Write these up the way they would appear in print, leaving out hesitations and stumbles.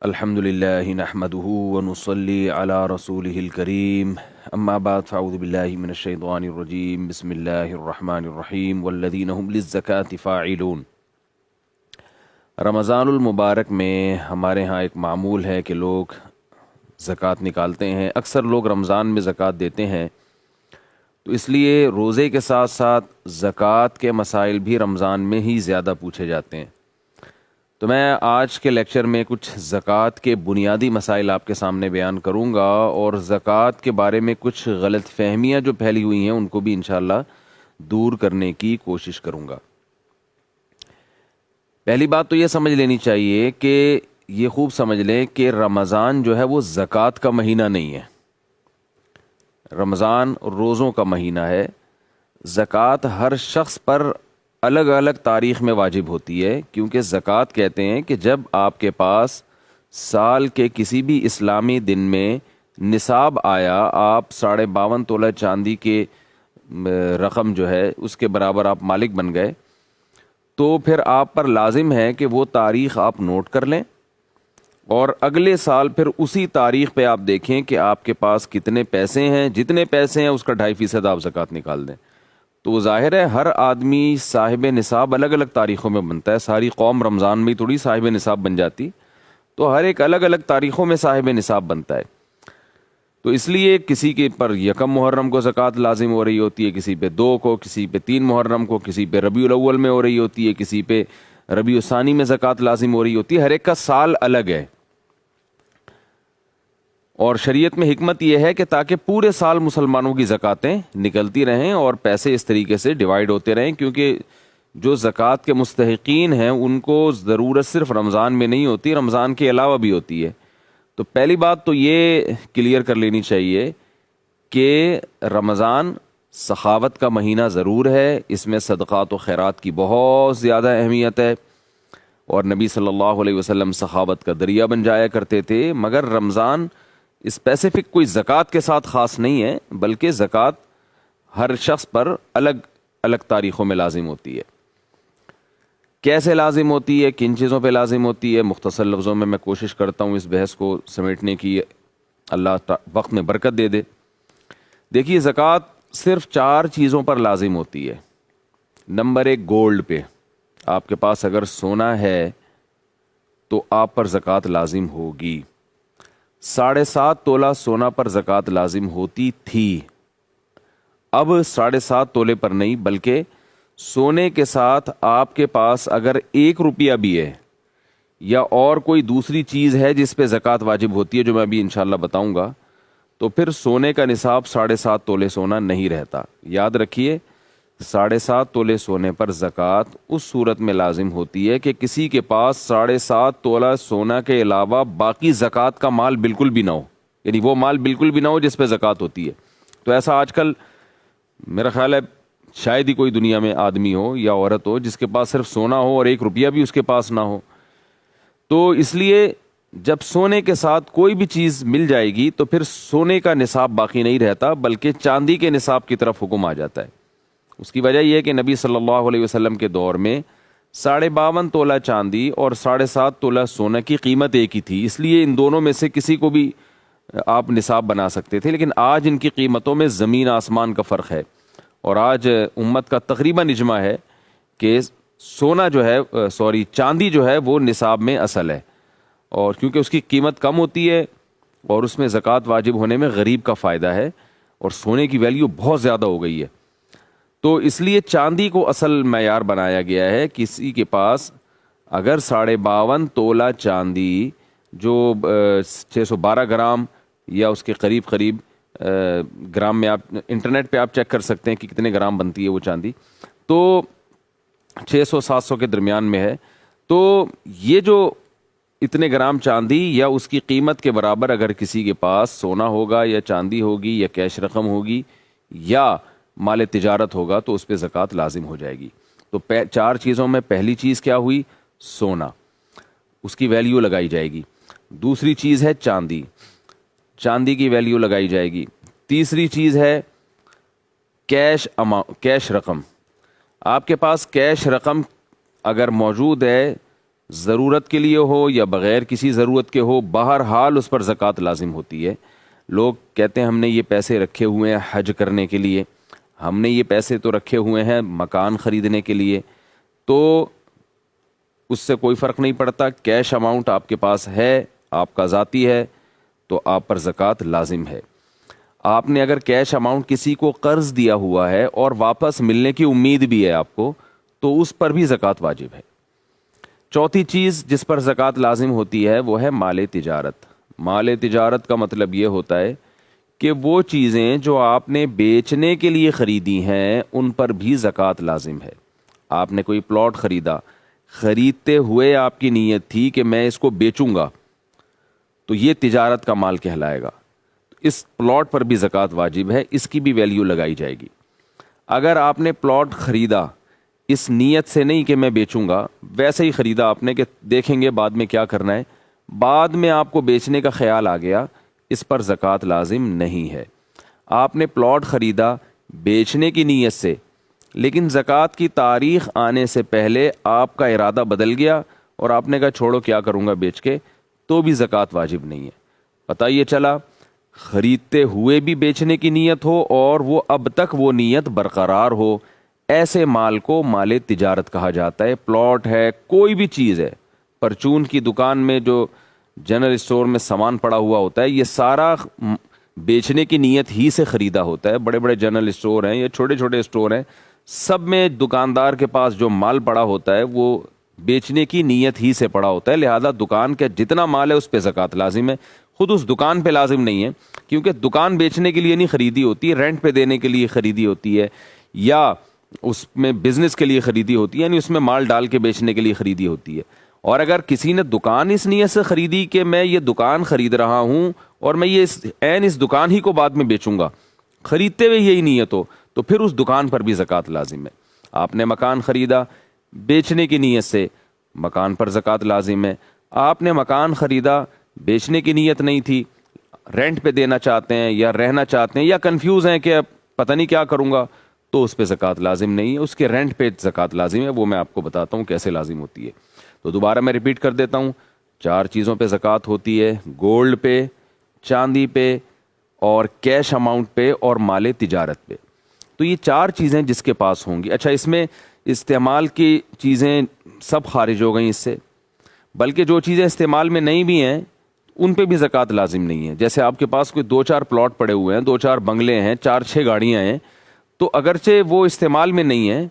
الحمدللہ نحمدہ ونصلی علی رسولہ الکریم اما بعد فاعوذ باللہ من الشیطان الرجیم بسم اللہ الرحمن الرحیم والذین هم للزکاة فاعلون۔ رمضان المبارک میں ہمارے ہاں ایک معمول ہے کہ لوگ زکوٰۃ نکالتے ہیں۔ اکثر لوگ رمضان میں زکوٰۃ دیتے ہیں، تو اس لیے روزے کے ساتھ ساتھ زکوٰۃ کے مسائل بھی رمضان میں ہی زیادہ پوچھے جاتے ہیں۔ تو میں آج کے لیکچر میں کچھ زکوٰۃ کے بنیادی مسائل آپ کے سامنے بیان کروں گا، اور زکوٰۃ کے بارے میں کچھ غلط فہمیاں جو پھیلی ہوئی ہیں ان کو بھی انشاءاللہ دور کرنے کی کوشش کروں گا۔ پہلی بات تو یہ سمجھ لینی چاہیے کہ یہ خوب سمجھ لیں کہ رمضان جو ہے وہ زکوٰۃ کا مہینہ نہیں ہے۔ رمضان روزوں کا مہینہ ہے۔ زکوٰۃ ہر شخص پر الگ الگ تاریخ میں واجب ہوتی ہے، کیونکہ زکوٰۃ کہتے ہیں کہ جب آپ کے پاس سال کے کسی بھی اسلامی دن میں نصاب آیا، آپ 52.5 تولہ چاندی کے رقم جو ہے اس کے برابر آپ مالک بن گئے، تو پھر آپ پر لازم ہے کہ وہ تاریخ آپ نوٹ کر لیں، اور اگلے سال پھر اسی تاریخ پہ آپ دیکھیں کہ آپ کے پاس کتنے پیسے ہیں، جتنے پیسے ہیں اس کا 2.5% آپ زکوٰۃ نکال دیں۔ تو ظاہر ہے ہر آدمی صاحب نصاب الگ الگ تاریخوں میں بنتا ہے، ساری قوم رمضان میں ہی تھوڑی صاحب نصاب بن جاتی، تو ہر ایک الگ الگ تاریخوں میں صاحب نصاب بنتا ہے۔ تو اس لیے کسی کے پر 1 محرم کو زکوٰۃ لازم ہو رہی ہوتی ہے، کسی پہ 2 کو، کسی پہ 3 محرم کو، کسی پہ ربیع الاول میں ہو رہی ہوتی ہے، کسی پہ ربیع الثانی میں زکوٰۃ لازم ہو رہی ہوتی ہے۔ ہر ایک کا سال الگ ہے، اور شریعت میں حکمت یہ ہے کہ تاکہ پورے سال مسلمانوں کی زکوٰۃیں نکلتی رہیں اور پیسے اس طریقے سے ڈیوائیڈ ہوتے رہیں، کیونکہ جو زکوٰۃ کے مستحقین ہیں ان کو ضرورت صرف رمضان میں نہیں ہوتی، رمضان کے علاوہ بھی ہوتی ہے۔ تو پہلی بات تو یہ کلیئر کر لینی چاہیے کہ رمضان سخاوت کا مہینہ ضرور ہے، اس میں صدقات و خیرات کی بہت زیادہ اہمیت ہے، اور نبی صلی اللہ علیہ وسلم سخاوت کا دریا بن جایا کرتے تھے۔ مگر رمضان اسپیسیفک کوئی زکوٰۃ کے ساتھ خاص نہیں ہے، بلکہ زکوٰۃ ہر شخص پر الگ الگ تاریخوں میں لازم ہوتی ہے۔ کیسے لازم ہوتی ہے، کن چیزوں پہ لازم ہوتی ہے، مختصر لفظوں میں میں کوشش کرتا ہوں اس بحث کو سمیٹنے کی، اللہ وقت میں برکت دے دے۔ دیکھیے، زکوٰۃ صرف 4 چیزوں پر لازم ہوتی ہے۔ نمبر 1، گولڈ پہ۔ آپ کے پاس اگر سونا ہے تو آپ پر زکوٰۃ لازم ہوگی۔ 7.5 تولہ سونا پر زکوٰۃ لازم ہوتی تھی، اب 7.5 تولے پر نہیں، بلکہ سونے کے ساتھ آپ کے پاس اگر 1 روپیہ بھی ہے یا اور کوئی دوسری چیز ہے جس پہ زکوٰۃ واجب ہوتی ہے، جو میں ابھی انشاءاللہ بتاؤں گا، تو پھر سونے کا نصاب 7.5 تولے سونا نہیں رہتا۔ یاد رکھیے، 7.5 تولے سونے پر زکوٰۃ اس صورت میں لازم ہوتی ہے کہ کسی کے پاس 7.5 تولہ سونا کے علاوہ باقی زکوٰۃ کا مال بالکل بھی نہ ہو، یعنی وہ مال بالکل بھی نہ ہو جس پہ زکوٰۃ ہوتی ہے۔ تو ایسا آج کل میرا خیال ہے شاید ہی کوئی دنیا میں آدمی ہو یا عورت ہو جس کے پاس صرف سونا ہو اور 1 روپیہ بھی اس کے پاس نہ ہو۔ تو اس لیے جب سونے کے ساتھ کوئی بھی چیز مل جائے گی تو پھر سونے کا نصاب باقی نہیں رہتا، بلکہ چاندی کے نصاب کی طرف حکم آ جاتا ہے۔ اس کی وجہ یہ ہے کہ نبی صلی اللہ علیہ وسلم کے دور میں 52.5 تولہ چاندی اور 7.5 تولہ سونا کی قیمت ایک ہی تھی، اس لیے ان دونوں میں سے کسی کو بھی آپ نصاب بنا سکتے تھے۔ لیکن آج ان کی قیمتوں میں زمین آسمان کا فرق ہے، اور آج امت کا تقریباً اجماع ہے کہ سونا جو ہے چاندی جو ہے وہ نصاب میں اصل ہے، اور کیونکہ اس کی قیمت کم ہوتی ہے اور اس میں زکوٰۃ واجب ہونے میں غریب کا فائدہ ہے، اور سونے کی ویلیو بہت زیادہ ہو گئی ہے۔ تو اس لیے چاندی کو اصل معیار بنایا گیا ہے۔ کسی کے پاس اگر 52.5 تولہ چاندی جو 612 گرام یا اس کے قریب قریب گرام میں، آپ انٹرنیٹ پہ آپ چیک کر سکتے ہیں کہ کتنے گرام بنتی ہے وہ چاندی، تو 600-700 کے درمیان میں ہے۔ تو یہ جو اتنے گرام چاندی یا اس کی قیمت کے برابر اگر کسی کے پاس سونا ہوگا یا چاندی ہوگی یا کیش رقم ہوگی یا مال تجارت ہوگا تو اس پہ زکوٰۃ لازم ہو جائے گی۔ تو 4 چیزوں میں پہلی چیز کیا ہوئی؟ سونا، اس کی ویلیو لگائی جائے گی۔ دوسری چیز ہے چاندی، چاندی کی ویلیو لگائی جائے گی۔ تیسری چیز ہے کیش رقم۔ آپ کے پاس کیش رقم اگر موجود ہے ضرورت کے لیے ہو یا بغیر کسی ضرورت کے ہو، بہرحال اس پر زکوٰۃ لازم ہوتی ہے۔ لوگ کہتے ہیں ہم نے یہ پیسے رکھے ہوئے ہیں حج کرنے کے لیے، ہم نے یہ پیسے تو رکھے ہوئے ہیں مکان خریدنے کے لیے، تو اس سے کوئی فرق نہیں پڑتا، کیش اماؤنٹ آپ کے پاس ہے، آپ کا ذاتی ہے، تو آپ پر زکوٰۃ لازم ہے۔ آپ نے اگر کیش اماؤنٹ کسی کو قرض دیا ہوا ہے اور واپس ملنے کی امید بھی ہے آپ کو، تو اس پر بھی زکوٰۃ واجب ہے۔ چوتھی چیز جس پر زکوٰۃ لازم ہوتی ہے وہ ہے مال تجارت۔ مال تجارت کا مطلب یہ ہوتا ہے کہ وہ چیزیں جو آپ نے بیچنے کے لیے خریدی ہیں ان پر بھی زکوٰۃ لازم ہے۔ آپ نے کوئی پلاٹ خریدا، خریدتے ہوئے آپ کی نیت تھی کہ میں اس کو بیچوں گا، تو یہ تجارت کا مال کہلائے گا، اس پلاٹ پر بھی زکوٰۃ واجب ہے، اس کی بھی ویلیو لگائی جائے گی۔ اگر آپ نے پلاٹ خریدا اس نیت سے نہیں کہ میں بیچوں گا، ویسے ہی خریدا آپ نے کہ دیکھیں گے بعد میں کیا کرنا ہے، بعد میں آپ کو بیچنے کا خیال آ گیا، اس پر زکوٰۃ لازم نہیں ہے۔ آپ نے پلاٹ خریدا بیچنے کی نیت سے، لیکن زکوٰۃ کی تاریخ آنے سے پہلے آپ کا ارادہ بدل گیا اور آپ نے کہا چھوڑو کیا کروں گا بیچ کے، تو بھی زکوٰۃ واجب نہیں ہے۔ پتہ یہ چلا خریدتے ہوئے بھی بیچنے کی نیت ہو اور وہ اب تک وہ نیت برقرار ہو، ایسے مال کو مال تجارت کہا جاتا ہے۔ پلاٹ ہے، کوئی بھی چیز ہے، پرچون کی دکان میں جو جنرل اسٹور میں سامان پڑا ہوا ہوتا ہے، یہ سارا بیچنے کی نیت ہی سے خریدا ہوتا ہے۔ بڑے بڑے جنرل اسٹور ہیں یا چھوٹے چھوٹے اسٹور ہیں، سب میں دکاندار کے پاس جو مال پڑا ہوتا ہے وہ بیچنے کی نیت ہی سے پڑا ہوتا ہے، لہذا دکان کا جتنا مال ہے اس پہ زکوٰۃ لازم ہے۔ خود اس دکان پہ لازم نہیں ہے، کیونکہ دکان بیچنے کے لیے نہیں خریدی ہوتی، رینٹ پہ دینے کے لیے خریدی ہوتی ہے، یا اس میں بزنس کے لیے خریدی ہوتی ہے، یعنی اس میں مال ڈال کے بیچنے کے لیے خریدی ہوتی ہے۔ اور اگر کسی نے دکان اس نیت سے خریدی کہ میں یہ دکان خرید رہا ہوں اور میں یہ اس دکان ہی کو بعد میں بیچوں گا، خریدتے ہوئے یہی نیت ہو، تو پھر اس دکان پر بھی زکوٰۃ لازم ہے۔ آپ نے مکان خریدا بیچنے کی نیت سے، مکان پر زکوٰۃ لازم ہے۔ آپ نے مکان خریدا بیچنے کی نیت نہیں تھی، رینٹ پہ دینا چاہتے ہیں یا رہنا چاہتے ہیں یا کنفیوز ہیں کہ اب پتہ نہیں کیا کروں گا، تو اس پہ زکوٰۃ لازم نہیں ہے، اس کے رینٹ پہ زکوٰۃ لازم ہے۔ وہ میں آپ کو بتاتا ہوں کیسے لازم ہوتی ہے۔ تو دوبارہ میں ریپیٹ کر دیتا ہوں، 4 چیزوں پہ زکوٰۃ ہوتی ہے: گولڈ پہ، چاندی پہ، اور کیش اماؤنٹ پہ، اور مال تجارت پہ۔ تو یہ 4 چیزیں جس کے پاس ہوں گی۔ اچھا، اس میں استعمال کی چیزیں سب خارج ہو گئیں اس سے، بلکہ جو چیزیں استعمال میں نہیں بھی ہیں ان پہ بھی زکوٰۃ لازم نہیں ہے۔ جیسے آپ کے پاس کوئی 2-4 پلاٹ پڑے ہوئے ہیں، 2-4 بنگلے ہیں، 4-6 گاڑیاں ہیں، تو اگرچہ وہ استعمال میں نہیں ہیں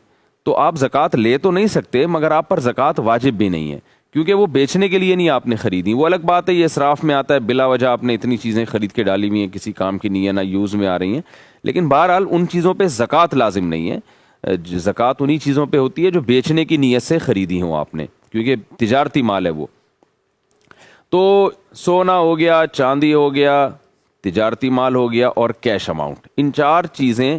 تو آپ زکوٰۃ لے تو نہیں سکتے، مگر آپ پر زکوٰۃ واجب بھی نہیں ہے، کیونکہ وہ بیچنے کے لیے نہیں آپ نے خریدی۔ وہ الگ بات ہے، یہ اسراف میں آتا ہے، بلا وجہ آپ نے اتنی چیزیں خرید کے ڈالی ہوئی ہیں، کسی کام کی نہیں ہے، نہ یوز میں آ رہی ہیں، لیکن بہرحال ان چیزوں پہ زکوٰۃ لازم نہیں ہے۔ زکوٰۃ انہی چیزوں پہ ہوتی ہے جو بیچنے کی نیت سے خریدی ہوں آپ نے، کیونکہ تجارتی مال ہے وہ۔ تو سونا ہو گیا، چاندی ہو گیا، تجارتی مال ہو گیا، اور کیش اماؤنٹ، ان 4 چیزیں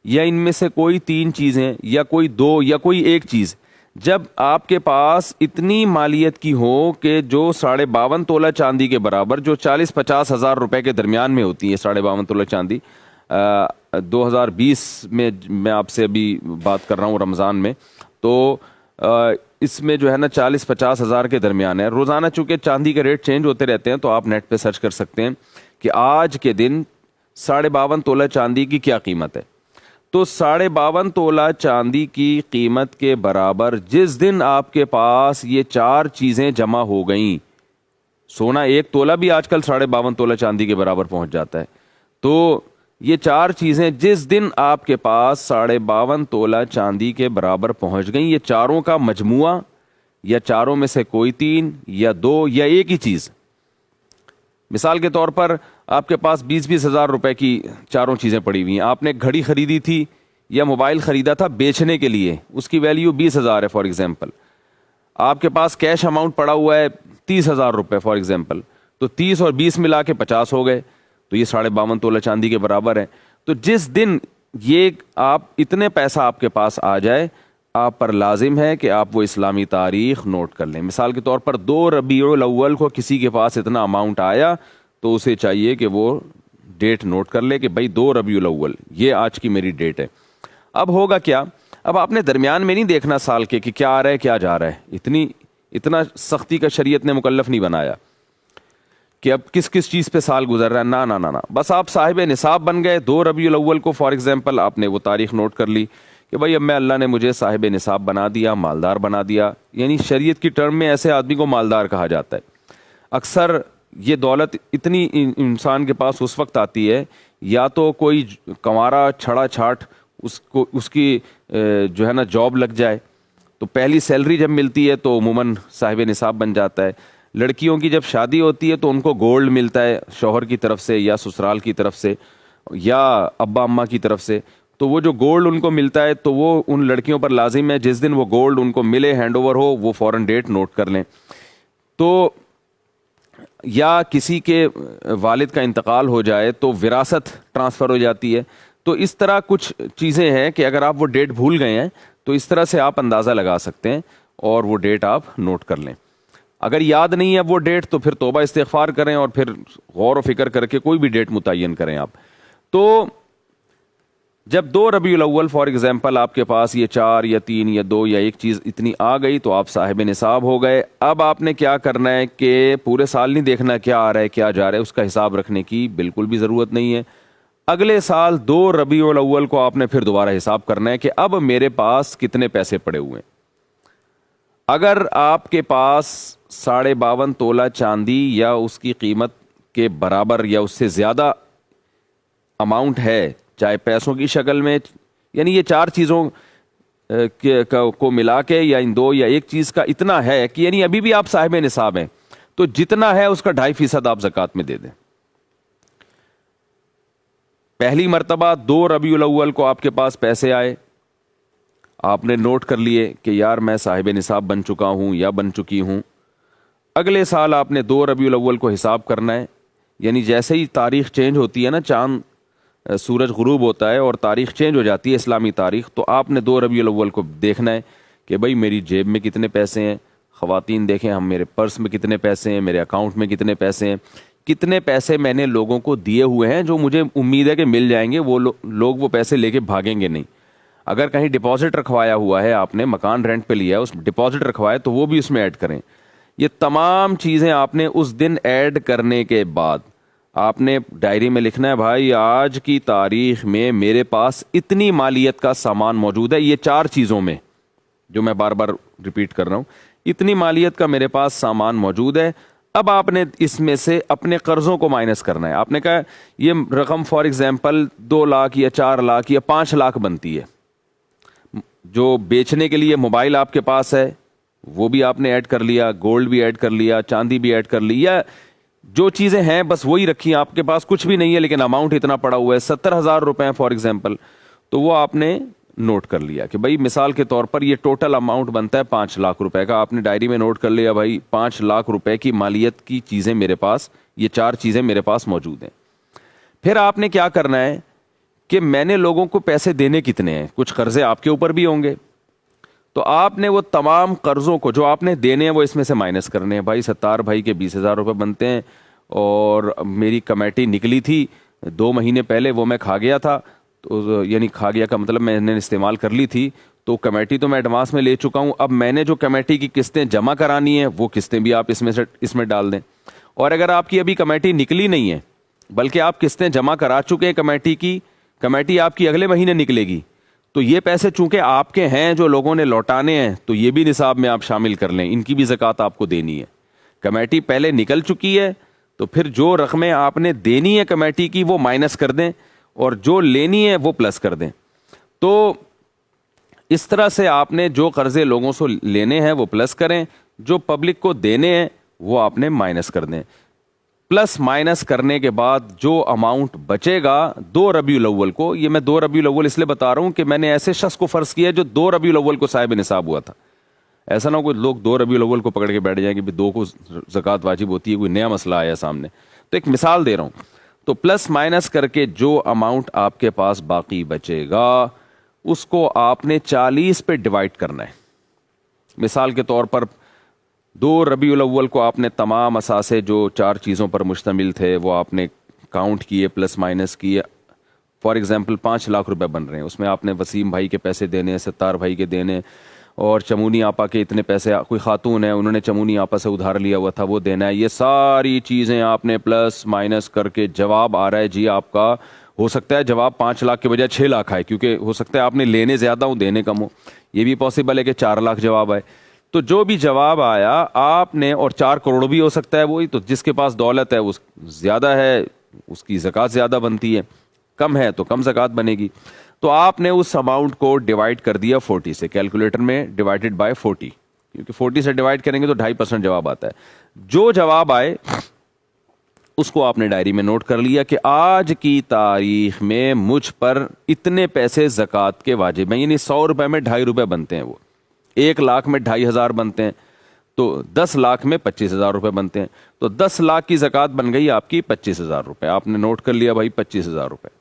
یا ان میں سے کوئی 3 چیزیں یا کوئی 2 یا کوئی ایک چیز جب آپ کے پاس اتنی مالیت کی ہو کہ جو 52.5 تولہ چاندی کے برابر، جو 40-50 ہزار روپے کے درمیان میں ہوتی ہے 52.5 تولہ چاندی، 2020 میں میں آپ سے ابھی بات کر رہا ہوں رمضان میں، تو اس میں جو ہے نا 40-50 ہزار کے درمیان ہے۔ روزانہ چونکہ چاندی کے ریٹ چینج ہوتے رہتے ہیں، تو آپ نیٹ پہ سرچ کر سکتے ہیں کہ آج کے دن 52.5 تولہ چاندی کی کیا قیمت ہے۔ تو 52.5 تولہ چاندی کی قیمت کے برابر جس دن آپ کے پاس یہ 4 چیزیں جمع ہو گئیں، سونا 1 تولہ بھی آج کل 52.5 تولہ چاندی کے برابر پہنچ جاتا ہے، تو یہ 4 چیزیں جس دن آپ کے پاس 52.5 تولہ چاندی کے برابر پہنچ گئیں، یہ چاروں کا مجموعہ یا چاروں میں سے کوئی 3 یا 2 یا ایک ہی چیز، مثال کے طور پر آپ کے پاس 20-20 ہزار روپے کی چاروں چیزیں پڑی ہوئی ہیں، آپ نے گھڑی خریدی تھی یا موبائل خریدا تھا بیچنے کے لیے، اس کی ویلیو 20 ہزار ہے فار ایگزامپل، آپ کے پاس کیش اماؤنٹ پڑا ہوا ہے 30 ہزار روپے فار ایگزامپل، تو 30 اور 20 ملا کے 50 ہو گئے، تو یہ 52.5 تولہ چاندی کے برابر ہے۔ تو جس دن یہ آپ اتنے پیسہ آپ کے پاس آ جائے، آپ پر لازم ہے کہ آپ وہ اسلامی تاریخ نوٹ کر لیں۔ مثال کے طور پر 2 ربیع الاول کو کسی کے پاس اتنا اماؤنٹ آیا، تو اسے چاہیے کہ وہ ڈیٹ نوٹ کر لے کہ بھائی 2 ربیع الاول یہ آج کی میری ڈیٹ ہے۔ اب ہوگا کیا، اب آپ نے درمیان میں نہیں دیکھنا سال کے کہ کیا آ رہا ہے کیا جا رہا ہے، اتنا سختی کا شریعت نے مکلف نہیں بنایا کہ اب کس کس چیز پہ سال گزر رہا ہے، نہ نہ نہ، بس آپ صاحب نصاب بن گئے 2 ربیع الاول کو، فار ایگزامپل آپ نے وہ تاریخ نوٹ کر لی کہ بھائی اب میں اللہ نے مجھے صاحب نصاب بنا دیا، مالدار بنا دیا. یعنی شریعت کی ٹرم میں ایسے آدمی کو مالدار کہا جاتا ہے. اکثر یہ دولت اتنی انسان کے پاس اس وقت آتی ہے یا تو کوئی کنوارا چھڑا چھاٹ اس کی جو ہے نا جاب لگ جائے، تو پہلی سیلری جب ملتی ہے تو عموماً صاحب نصاب بن جاتا ہے. لڑکیوں کی جب شادی ہوتی ہے تو ان کو گولڈ ملتا ہے شوہر کی طرف سے یا سسرال کی طرف سے یا ابا اماں کی طرف سے، تو وہ جو گولڈ ان کو ملتا ہے تو وہ ان لڑکیوں پر لازم ہے جس دن وہ گولڈ ان کو ملے، ہینڈ اوور ہو، وہ فوراً ڈیٹ نوٹ کر لیں. تو یا کسی کے والد کا انتقال ہو جائے تو وراثت ٹرانسفر ہو جاتی ہے. تو اس طرح کچھ چیزیں ہیں کہ اگر آپ وہ ڈیٹ بھول گئے ہیں تو اس طرح سے آپ اندازہ لگا سکتے ہیں اور وہ ڈیٹ آپ نوٹ کر لیں. اگر یاد نہیں ہے وہ ڈیٹ تو پھر توبہ استغفار کریں اور پھر غور و فکر کر کے کوئی بھی ڈیٹ متعین کریں آپ. تو جب 2 ربیع الاول فار ایگزامپل آپ کے پاس یہ 4 یا 3 یا 2 یا ایک چیز اتنی آ گئی تو آپ صاحب نصاب ہو گئے. اب آپ نے کیا کرنا ہے کہ پورے سال نہیں دیکھنا کیا آ رہا ہے کیا جا رہا ہے، اس کا حساب رکھنے کی بالکل بھی ضرورت نہیں ہے. اگلے سال 2 ربیع الاول کو آپ نے پھر دوبارہ حساب کرنا ہے کہ اب میرے پاس کتنے پیسے پڑے ہوئے ہیں. اگر آپ کے پاس 52.5 تولہ چاندی یا اس کی قیمت کے برابر یا اس سے زیادہ اماؤنٹ ہے، چاہے پیسوں کی شکل میں، یعنی یہ 4 چیزوں کو ملا کے یا ان 2 یا ایک چیز کا اتنا ہے کہ یعنی ابھی بھی آپ صاحب نصاب ہیں، تو جتنا ہے اس کا 2.5% آپ زکوٰۃ میں دے دیں. پہلی مرتبہ 2 ربیع الاول کو آپ کے پاس پیسے آئے، آپ نے نوٹ کر لیے کہ یار میں صاحب نصاب بن چکا ہوں یا بن چکی ہوں. اگلے سال آپ نے 2 ربیع الاول کو حساب کرنا ہے. یعنی جیسے ہی تاریخ چینج ہوتی ہے نا، چاند سورج غروب ہوتا ہے اور تاریخ چینج ہو جاتی ہے اسلامی تاریخ، تو آپ نے 2 ربیع الاول کو دیکھنا ہے کہ بھائی میری جیب میں کتنے پیسے ہیں. خواتین دیکھیں ہم میرے پرس میں کتنے پیسے ہیں، میرے اکاؤنٹ میں کتنے پیسے ہیں، کتنے پیسے میں نے لوگوں کو دیے ہوئے ہیں جو مجھے امید ہے کہ مل جائیں گے، وہ لوگ وہ پیسے لے کے بھاگیں گے نہیں. اگر کہیں ڈپازٹ رکھوایا ہوا ہے، آپ نے مکان رینٹ پہ لیا ہے، اس ڈپازٹ رکھوایا تو وہ بھی اس میں ایڈ کریں. یہ تمام چیزیں آپ نے اس دن ایڈ کرنے کے بعد آپ نے ڈائری میں لکھنا ہے بھائی آج کی تاریخ میں میرے پاس اتنی مالیت کا سامان موجود ہے. یہ 4 چیزوں میں جو میں بار بار ریپیٹ کر رہا ہوں، اتنی مالیت کا میرے پاس سامان موجود ہے. اب آپ نے اس میں سے اپنے قرضوں کو مائنس کرنا ہے. آپ نے کہا یہ رقم فار ایگزامپل 2 لاکھ یا 4 لاکھ یا 5 لاکھ بنتی ہے. جو بیچنے کے لیے موبائل آپ کے پاس ہے وہ بھی آپ نے ایڈ کر لیا، گولڈ بھی ایڈ کر لیا، چاندی بھی ایڈ کر لی، یا جو چیزیں ہیں بس وہی رکھی. آپ کے پاس کچھ بھی نہیں ہے لیکن اماؤنٹ اتنا پڑا ہوا ہے 70,000 روپے فار ایگزامپل، تو وہ آپ نے نوٹ کر لیا کہ بھائی مثال کے طور پر یہ ٹوٹل اماؤنٹ بنتا ہے 5 لاکھ روپے کا. آپ نے ڈائری میں نوٹ کر لیا بھائی 5 لاکھ روپے کی مالیت کی چیزیں میرے پاس، یہ 4 چیزیں میرے پاس موجود ہیں. پھر آپ نے کیا کرنا ہے کہ میں نے لوگوں کو پیسے دینے کتنے ہیں. کچھ قرضے آپ کے اوپر بھی ہوں گے، تو آپ نے وہ تمام قرضوں کو جو آپ نے دینے ہیں وہ اس میں سے مائنس کرنے ہیں. بھائی 70 بھائی کے 20,000 روپے بنتے ہیں اور میری کمیٹی نکلی تھی 2 مہینے پہلے، وہ میں کھا گیا تھا. تو یعنی کھا گیا کا مطلب میں نے استعمال کر لی تھی، تو کمیٹی تو میں ایڈوانس میں لے چکا ہوں. اب میں نے جو کمیٹی کی قسطیں جمع کرانی ہیں وہ قسطیں بھی آپ اس میں ڈال دیں. اور اگر آپ کی ابھی کمیٹی نکلی نہیں ہے بلکہ آپ قسطیں جمع کرا چکے ہیں کمیٹی کی، کمیٹی آپ کی اگلے مہینے نکلے گی، تو یہ پیسے چونکہ آپ کے ہیں جو لوگوں نے لوٹانے ہیں تو یہ بھی نصاب میں آپ شامل کر لیں. ان کی بھی زکوٰۃ آپ کو دینی ہے. کمیٹی پہلے نکل چکی ہے تو پھر جو رقمیں آپ نے دینی ہے کمیٹی کی وہ مائنس کر دیں اور جو لینی ہے وہ پلس کر دیں. تو اس طرح سے آپ نے جو قرضے لوگوں سے لینے ہیں وہ پلس کریں، جو پبلک کو دینے ہیں وہ آپ نے مائنس کر دیں. پلس مائنس کرنے کے بعد جو اماؤنٹ بچے گا 2 ربیع الاول کو، یہ میں 2 ربیع الاول اس لیے بتا رہا ہوں کہ میں نے ایسے شخص کو فرض کیا جو 2 ربیع الاول کو صاحب نصاب ہوا تھا. ایسا نہ ہو کوئی لوگ 2 ربیع الاول کو پکڑ کے بیٹھ جائیں کہ 2 کو زکوٰۃ واجب ہوتی ہے، کوئی نیا مسئلہ آیا سامنے. تو ایک مثال دے رہا ہوں. تو پلس مائنس کر کے جو اماؤنٹ آپ کے پاس باقی بچے گا اس کو آپ نے 40 پہ ڈیوائڈ کرنا ہے. مثال کے طور پر 2 ربیع الاول کو آپ نے تمام اثاثے جو 4 چیزوں پر مشتمل تھے وہ آپ نے کاؤنٹ کیے، پلس مائنس کیے. فار ایگزامپل 5 لاکھ روپے بن رہے ہیں، اس میں آپ نے وسیم بھائی کے پیسے دینے ہیں، 70 بھائی کے دینے، اور چمونی آپا کے اتنے پیسے، کوئی خاتون ہے انہوں نے چمونی آپا سے ادھار لیا ہوا تھا وہ دینا ہے، یہ ساری چیزیں آپ نے پلس مائنس کر کے جواب آ رہا ہے جی آپ کا، ہو سکتا ہے جواب 5 لاکھ کے بجائے 6 لاکھ آئے، کیونکہ ہو سکتا ہے آپ نے لینے زیادہ ہو دینے کم ہو، یہ بھی پاسبل ہے کہ 4 لاکھ جواب آئے۔ تو جو بھی جواب آیا آپ نے، اور 4 کروڑ بھی ہو سکتا ہے وہی، تو جس کے پاس دولت ہے وہ زیادہ ہے اس کی زکوٰۃ زیادہ بنتی ہے، کم ہے تو کم زکوٰۃ بنے گی۔ تو آپ نے اس اماؤنٹ کو ڈیوائڈ کر دیا 40 سے، کیلکولیٹر میں ڈیوائڈڈ بائی 40، کیونکہ 40 سے ڈیوائڈ کریں گے تو 2.5% جواب آتا ہے۔ جو جواب آئے اس کو آپ نے ڈائری میں نوٹ کر لیا کہ آج کی تاریخ میں مجھ پر اتنے پیسے زکوٰۃ کے واجب ہیں، یعنی 100 روپے میں 2.5 روپے بنتے ہیں، وہ 1 لاکھ میں 2.500 بنتے ہیں، تو 10 لاکھ میں 25,000 روپے بنتے ہیں، تو 10 لاکھ کی زکوٰۃ بن گئی آپ کی 25,000 روپے۔ آپ نے نوٹ کر لیا بھائی 25,000 روپے۔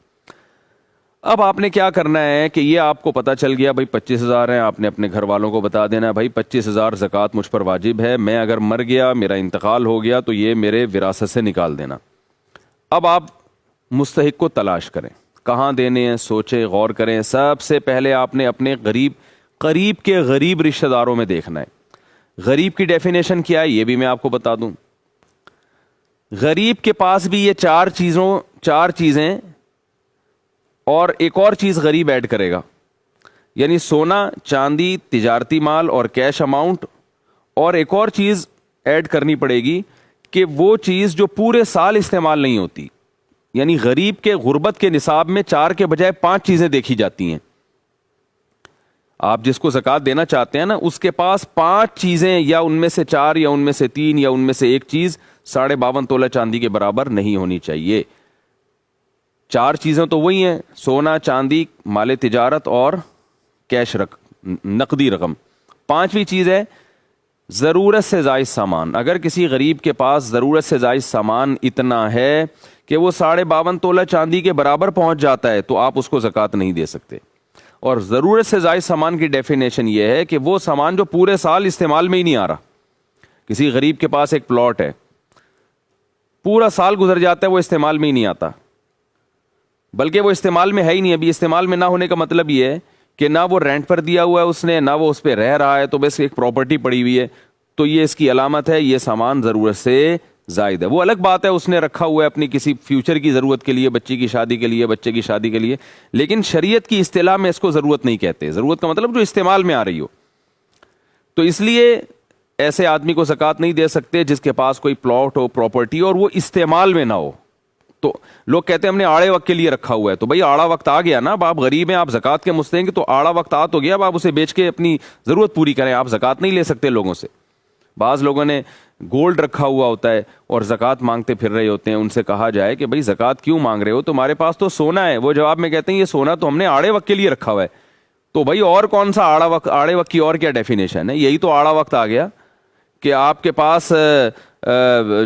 اب آپ نے کیا کرنا ہے کہ یہ آپ کو پتا چل گیا بھائی 25,000 ہیں، آپ نے اپنے گھر والوں کو بتا دینا بھائی 25,000 زکوٰۃ مجھ پر واجب ہے، میں اگر مر گیا، میرا انتقال ہو گیا تو یہ میرے وراثت سے نکال دینا۔ اب آپ مستحق کو تلاش کریں، کہاں دینے ہیں، سوچیں، غور کریں۔ سب سے پہلے آپ نے اپنے قریب کے غریب رشتہ داروں میں دیکھنا ہے۔ غریب کی ڈیفینیشن کیا ہے یہ بھی میں آپ کو بتا دوں۔ غریب کے پاس بھی یہ 4 چیزیں اور ایک اور چیز غریب ایڈ کرے گا، یعنی سونا، چاندی، تجارتی مال اور کیش اماؤنٹ، اور ایک اور چیز ایڈ کرنی پڑے گی کہ وہ چیز جو پورے سال استعمال نہیں ہوتی، یعنی غریب کے غربت کے نصاب میں 4 کے بجائے 5 چیزیں دیکھی جاتی ہیں۔ آپ جس کو زکوٰۃ دینا چاہتے ہیں نا اس کے پاس 5 چیزیں، یا ان میں سے 4 یا ان میں سے 3 یا ان میں سے ایک چیز 52.5 تولہ چاندی کے برابر نہیں ہونی چاہیے۔ 4 چیزیں تو وہی ہیں، سونا، چاندی، مال تجارت اور کیش نقدی رقم۔ 5ویں چیز ہے ضرورت سے زائد سامان۔ اگر کسی غریب کے پاس ضرورت سے زائد سامان اتنا ہے کہ وہ 52.5 تولہ چاندی کے برابر پہنچ جاتا ہے تو آپ اس کو زکوٰۃ نہیں دے سکتے۔ اور ضرورت سے زائد سامان کی ڈیفینیشن یہ ہے کہ وہ سامان جو پورے سال استعمال میں ہی نہیں آ رہا۔ کسی غریب کے پاس ایک پلاٹ ہے، پورا سال گزر جاتا ہے وہ استعمال میں ہی نہیں آتا، بلکہ وہ استعمال میں ہے ہی نہیں۔ ابھی استعمال میں نہ ہونے کا مطلب یہ ہے کہ نہ وہ رینٹ پر دیا ہوا ہے اس نے، نہ وہ اس پہ رہ رہا ہے، تو بس ایک پراپرٹی پڑی ہوئی ہے، تو یہ اس کی علامت ہے یہ سامان ضرورت سے زائد ہے۔ وہ الگ بات ہے اس نے رکھا ہوا ہے اپنی کسی فیوچر کی ضرورت کے لیے، بچی کی شادی کے لیے، بچے کی شادی کے لیے، لیکن شریعت کی اصطلاح میں اس کو ضرورت نہیں کہتے۔ ضرورت کا مطلب جو استعمال میں آ رہی ہو۔ تو اس لیے ایسے آدمی کو زکوٰۃ نہیں دے سکتے جس کے پاس کوئی پلاٹ ہو، پراپرٹی، اور وہ استعمال میں نہ ہو۔ تو لوگ کہتے ہیں ہم نے آڑے وقت کے لیے رکھا ہوا ہے، تو بھائی آڑا وقت آ گیا نا، اب آپ غریب ہیں، آپ زکوٰۃ کے مستحق ہیں، تو آڑا وقت آ تو گیا، اب آپ اسے بیچ کے اپنی ضرورت پوری کریں، آپ زکوٰۃ نہیں لے سکتے لوگوں سے۔ بعض لوگوں نے گولڈ رکھا ہوا ہوتا ہے اور زکوٰۃ مانگتے پھر رہے ہوتے ہیں، ان سے کہا جائے کہ بھائی زکوٰۃ کیوں مانگ رہے ہو، تمہارے پاس تو سونا ہے۔ وہ جواب میں کہتے ہیں یہ سونا تو ہم نے آڑے وقت کے لیے رکھا ہوا ہے۔ تو بھائی اور کون سا آڑے وقت کی اور کیا ڈیفینیشن ہے؟ یہی تو آڑا وقت آ گیا کہ آپ کے پاس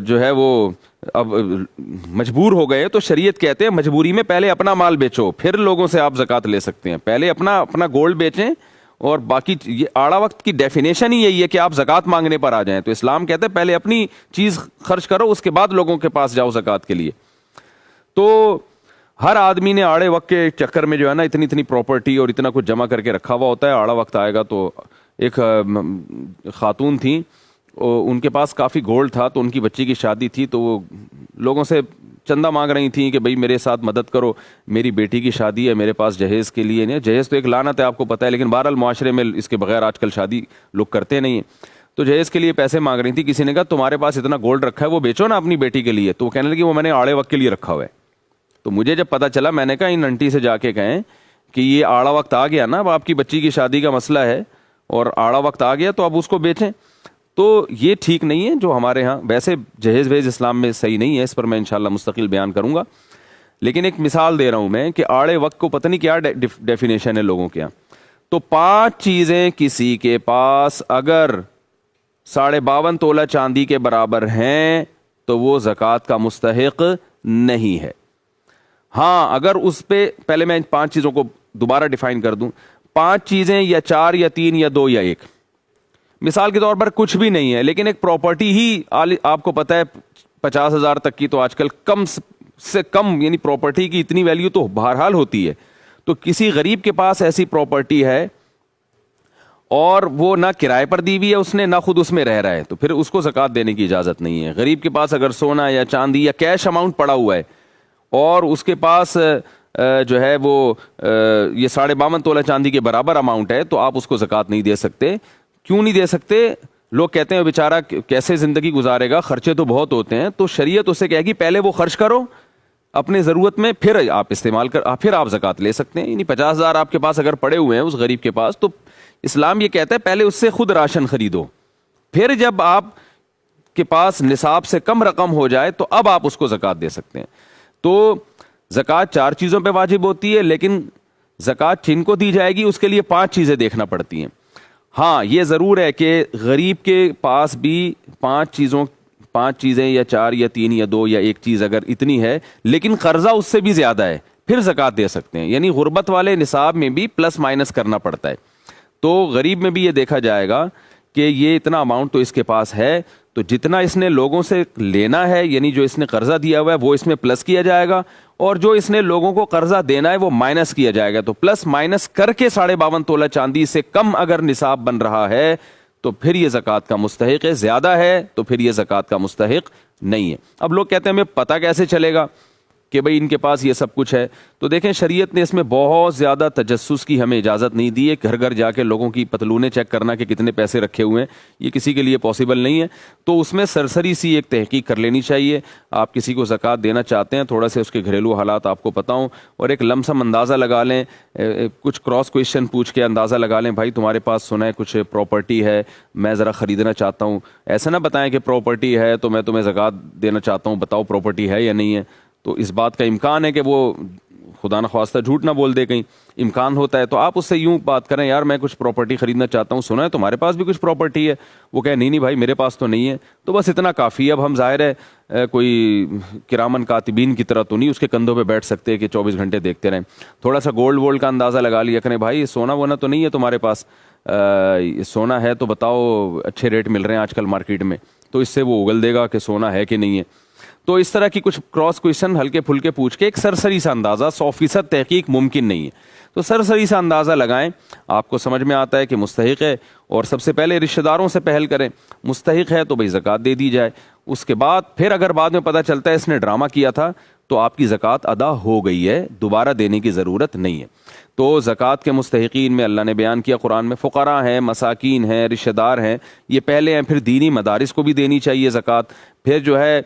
جو ہے وہ اب مجبور ہو گئے، تو شریعت کہتے ہیں مجبوری میں پہلے اپنا مال بیچو پھر لوگوں سے آپ زکوٰۃ لے سکتے ہیں۔ پہلے اپنا گولڈ بیچیں، اور باقی یہ آڑا وقت کی ڈیفینیشن ہی یہی ہے کہ آپ زکوٰۃ مانگنے پر آ جائیں۔ تو اسلام کہتے ہیں پہلے اپنی چیز خرچ کرو، اس کے بعد لوگوں کے پاس جاؤ زکوٰۃ کے لیے۔ تو ہر آدمی نے آڑے وقت کے چکر میں جو ہے نا اتنی پراپرٹی اور اتنا کچھ جمع کر کے رکھا ہوا ہوتا ہے۔ آڑا وقت آئے گا تو ایک خاتون تھیں، ان کے پاس کافی گولڈ تھا، تو ان کی بچی کی شادی تھی، تو وہ لوگوں سے چندہ مانگ رہی تھیں کہ بھائی میرے ساتھ مدد کرو، میری بیٹی کی شادی ہے، میرے پاس جہیز کے لیے نہیں۔ جہیز تو ایک لعنت ہے آپ کو پتہ ہے، لیکن بہرحال معاشرے میں اس کے بغیر آج کل شادی لوگ کرتے نہیں ہیں۔ تو جہیز کے لیے پیسے مانگ رہی تھی، کسی نے کہا تمہارے پاس اتنا گولڈ رکھا ہے وہ بیچو نا اپنی بیٹی کے لیے۔ تو وہ کہنے لگی وہ میں نے آڑے وقت کے لیے رکھا ہوا ہے۔ تو مجھے جب پتا چلا میں نے کہا ان انٹی سے جا کے کہیں کہ یہ آڑا وقت آ گیا نا، اب آپ کی بچی کی شادی کا مسئلہ ہے اور آڑا وقت آ گیا تو اب اس کو بیچیں۔ تو یہ ٹھیک نہیں ہے جو ہمارے ہاں، ویسے جہیز ویز اسلام میں صحیح نہیں ہے، اس پر میں انشاءاللہ مستقل بیان کروں گا، لیکن ایک مثال دے رہا ہوں میں کہ آڑے وقت کو پتہ نہیں کیا ڈیفینیشن ہے لوگوں کے یہاں۔ تو 5 چیزیں کسی کے پاس اگر 52.5 تولہ چاندی کے برابر ہیں تو وہ زکوٰۃ کا مستحق نہیں ہے۔ ہاں اگر اس پہ، پہلے میں 5 چیزوں کو دوبارہ ڈیفائن کر دوں، 5 چیزیں یا 4 یا 3 یا 2 یا 1، مثال کے طور پر کچھ بھی نہیں ہے لیکن ایک پراپرٹی ہی آپ کو پتہ ہے 50,000 تک کی، تو آج کل کم سے کم یعنی پراپرٹی کی اتنی ویلیو تو بہرحال ہوتی ہے۔ تو کسی غریب کے پاس ایسی پراپرٹی ہے اور وہ نہ کرائے پر دی ہوئی ہے اس نے، نہ خود اس میں رہ رہا ہے، تو پھر اس کو زکوٰۃ دینے کی اجازت نہیں ہے۔ غریب کے پاس اگر سونا یا چاندی یا کیش اماؤنٹ پڑا ہوا ہے اور اس کے پاس جو ہے وہ یہ 52.5 تولہ چاندی کے برابر اماؤنٹ ہے، تو آپ اس کو زکوٰۃ نہیں دے سکتے۔ کیوں نہیں دے سکتے؟ لوگ کہتے ہیں بیچارہ کیسے زندگی گزارے گا، خرچے تو بہت ہوتے ہیں، تو شریعت اسے کہے گی پہلے وہ خرچ کرو اپنے ضرورت میں، پھر آپ استعمال پھر آپ زکوٰۃ لے سکتے ہیں۔ یعنی 50,000 آپ کے پاس اگر پڑے ہوئے ہیں اس غریب کے پاس، تو اسلام یہ کہتا ہے پہلے اس سے خود راشن خریدو، پھر جب آپ کے پاس نصاب سے کم رقم ہو جائے تو اب آپ اس کو زکوٰۃ دے سکتے ہیں۔ تو زکوٰۃ 4 چیزوں پہ واجب ہوتی ہے، لیکن زکوٰۃ جن کو دی جائے گی اس کے لیے 5 چیزیں دیکھنا پڑتی ہیں۔ ہاں یہ ضرور ہے کہ غریب کے پاس بھی 5 چیزیں یا 4 یا 3 یا 2 یا 1 چیز اگر اتنی ہے، لیکن قرضہ اس سے بھی زیادہ ہے، پھر زکوٰۃ دے سکتے ہیں۔ یعنی غربت والے نصاب میں بھی پلس مائنس کرنا پڑتا ہے، تو غریب میں بھی یہ دیکھا جائے گا کہ یہ اتنا اماؤنٹ تو اس کے پاس ہے، تو جتنا اس نے لوگوں سے لینا ہے، یعنی جو اس نے قرضہ دیا ہوا ہے وہ اس میں پلس کیا جائے گا، اور جو اس نے لوگوں کو قرضہ دینا ہے وہ مائنس کیا جائے گا۔ تو پلس مائنس کر کے 52.5 تولہ چاندی سے کم اگر نصاب بن رہا ہے تو پھر یہ زکوٰۃ کا مستحق ہے، زیادہ ہے تو پھر یہ زکوٰۃ کا مستحق نہیں ہے۔ اب لوگ کہتے ہیں ہمیں پتہ کیسے چلے گا کہ بھئی ان کے پاس یہ سب کچھ ہے؟ تو دیکھیں شریعت نے اس میں بہت زیادہ تجسس کی ہمیں اجازت نہیں دی ہے، گھر گھر جا کے لوگوں کی پتلونیں چیک کرنا کہ کتنے پیسے رکھے ہوئے ہیں، یہ کسی کے لیے پاسبل نہیں ہے۔ تو اس میں سرسری سی ایک تحقیق کر لینی چاہیے۔ آپ کسی کو زکوٰۃ دینا چاہتے ہیں، تھوڑا سے اس کے گھریلو حالات آپ کو پتہ ہوں، اور ایک لم سم اندازہ لگا لیں، کچھ کراس کویشچن پوچھ کے اندازہ لگا لیں، بھائی تمہارے پاس سنا ہے کچھ پراپرٹی ہے، میں ذرا خریدنا چاہتا ہوں۔ ایسا نہ بتائیں کہ پراپرٹی ہے تو میں تمہیں زکوٰۃ دینا چاہتا ہوں، بتاؤ پراپرٹی ہے یا نہیں ہے۔ تو اس بات کا امکان ہے کہ وہ خدا نخواستہ جھوٹ نہ بول دے، کہیں امکان ہوتا ہے، تو آپ اس سے یوں بات کریں، یار میں کچھ پراپرٹی خریدنا چاہتا ہوں، سنا ہے تمہارے پاس بھی کچھ پراپرٹی ہے؟ وہ کہے نہیں بھائی میرے پاس تو نہیں ہے۔ تو بس اتنا کافی ہے۔ اب ہم ظاہر ہے کوئی کرامن کاتبین کی طرح تو نہیں اس کے کندھوں پہ بیٹھ سکتے کہ 24 گھنٹے دیکھتے رہیں۔ تھوڑا سا گولڈ وولڈ کا اندازہ لگا لیا کریں، بھائی سونا وونا تو نہیں ہے تمہارے پاس؟ سونا ہے تو بتاؤ، اچھے ریٹ مل رہے ہیں آج کل مارکیٹ میں، تو اس سے وہ اگل دے گا کہ سونا ہے کہ نہیں ہے۔ تو اس طرح کی کچھ کراس کویشچن ہلکے پھلکے پوچھ کے ایک سرسری سا اندازہ، 100% تحقیق ممکن نہیں ہے، تو سرسری سا اندازہ لگائیں، آپ کو سمجھ میں آتا ہے کہ مستحق ہے، اور سب سے پہلے رشتہ داروں سے پہل کریں، مستحق ہے تو بھئی زکوٰۃ دے دی جائے۔ اس کے بعد پھر اگر بعد میں پتہ چلتا ہے اس نے ڈرامہ کیا تھا تو آپ کی زکوٰۃ ادا ہو گئی ہے، دوبارہ دینے کی ضرورت نہیں ہے۔ تو زکوٰۃ کے مستحقین میں اللہ نے بیان کیا قرآن میں، فقراء ہیں، مساکین ہیں، رشتہ دار ہیں، یہ پہلے ہیں۔ پھر دینی مدارس کو بھی دینی چاہیے زکوٰۃ۔ پھر جو ہے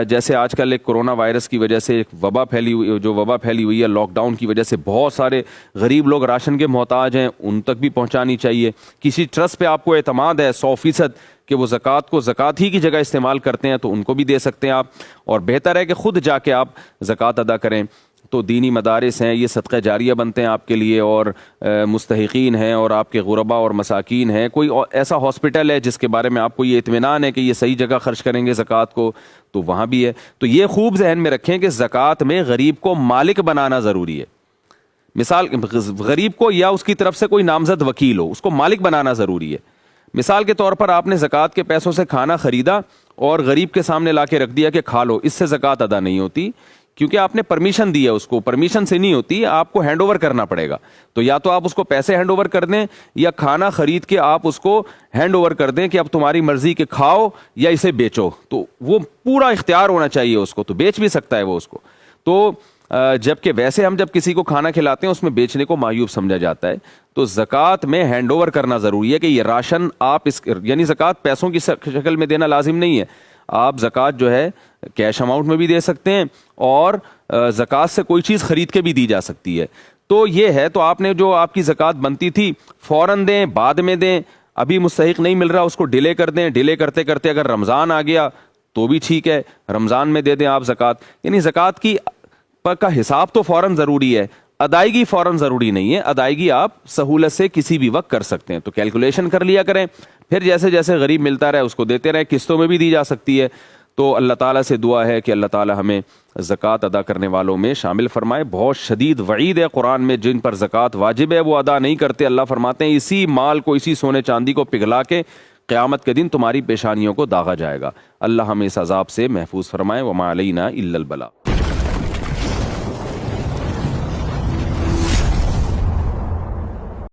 جیسے آج کل ایک کرونا وائرس کی وجہ سے ایک وبا پھیلی ہوئی ہے، لاک ڈاؤن کی وجہ سے بہت سارے غریب لوگ راشن کے محتاج ہیں، ان تک بھی پہنچانی چاہیے۔ کسی ٹرسٹ پہ آپ کو اعتماد ہے 100% کہ وہ زکوٰۃ کو زکوٰۃ ہی کی جگہ استعمال کرتے ہیں، تو ان کو بھی دے سکتے ہیں آپ، اور بہتر ہے کہ خود جا کے آپ زکوٰۃ ادا کریں۔ تو دینی مدارس ہیں، یہ صدقہ جاریہ بنتے ہیں آپ کے لیے، اور مستحقین ہیں، اور آپ کے غربا اور مساکین ہیں۔ کوئی ایسا ہاسپٹل ہے جس کے بارے میں آپ کو یہ اطمینان ہے کہ یہ صحیح جگہ خرچ کریں گے زکوٰۃ کو، تو وہاں بھی ہے۔ تو یہ خوب ذہن میں رکھیں کہ زکوٰۃ میں غریب کو مالک بنانا ضروری ہے۔ مثال غریب کو یا اس کی طرف سے کوئی نامزد وکیل ہو، اس کو مالک بنانا ضروری ہے۔ مثال کے طور پر آپ نے زکوٰۃ کے پیسوں سے کھانا خریدا اور غریب کے سامنے لا کے رکھ دیا کہ کھا لو، اس سے زکوٰۃ ادا نہیں ہوتی، کیونکہ آپ نے پرمیشن دی ہے، اس کو پرمیشن سے نہیں ہوتی، آپ کو ہینڈ اوور کرنا پڑے گا۔ تو یا تو آپ اس کو پیسے ہینڈ اوور کر دیں، یا کھانا خرید کے آپ اس کو ہینڈ اوور کر دیں کہ اب تمہاری مرضی کہ کھاؤ یا اسے بیچو۔ تو وہ پورا اختیار ہونا چاہیے اس کو، تو بیچ بھی سکتا ہے وہ اس کو۔ تو جبکہ ویسے ہم جب کسی کو کھانا کھلاتے ہیں اس میں بیچنے کو معیوب سمجھا جاتا ہے، تو زکوٰۃ میں ہینڈ اوور کرنا ضروری ہے کہ یہ راشن آپ یعنی زکوٰۃ پیسوں کی شکل میں دینا لازم نہیں ہے، آپ زکوٰۃ جو ہے کیش اماؤنٹ میں بھی دے سکتے ہیں، اور زکوٰۃ سے کوئی چیز خرید کے بھی دی جا سکتی ہے۔ تو یہ ہے، تو آپ نے جو آپ کی زکوٰۃ بنتی تھی فوراً دیں، بعد میں دیں، ابھی مستحق نہیں مل رہا اس کو ڈیلے کر دیں، ڈیلے کرتے کرتے اگر رمضان آ گیا تو بھی ٹھیک ہے، رمضان میں دے دیں آپ زکوٰۃ۔ یعنی زکوٰۃ کی کا حساب تو فوراً ضروری ہے، ادائیگی فوراً ضروری نہیں ہے، ادائیگی آپ سہولت سے کسی بھی وقت کر سکتے ہیں۔ تو کیلکولیشن کر لیا کریں، پھر جیسے جیسے غریب ملتا رہے اس کو دیتے رہیں، قسطوں میں بھی دی جا سکتی ہے۔ تو اللہ تعالیٰ سے دعا ہے کہ اللہ تعالیٰ ہمیں زکوٰۃ ادا کرنے والوں میں شامل فرمائے۔ بہت شدید وعید ہے قرآن میں، جن پر زکوٰۃ واجب ہے وہ ادا نہیں کرتے، اللہ فرماتے ہیں اسی مال کو، اسی سونے چاندی کو پگھلا کے قیامت کے دن تمہاری پیشانیوں کو داغا جائے گا۔ اللہ ہمیں اس عذاب سے محفوظ فرمائے۔ وما علینا الا البلاغ۔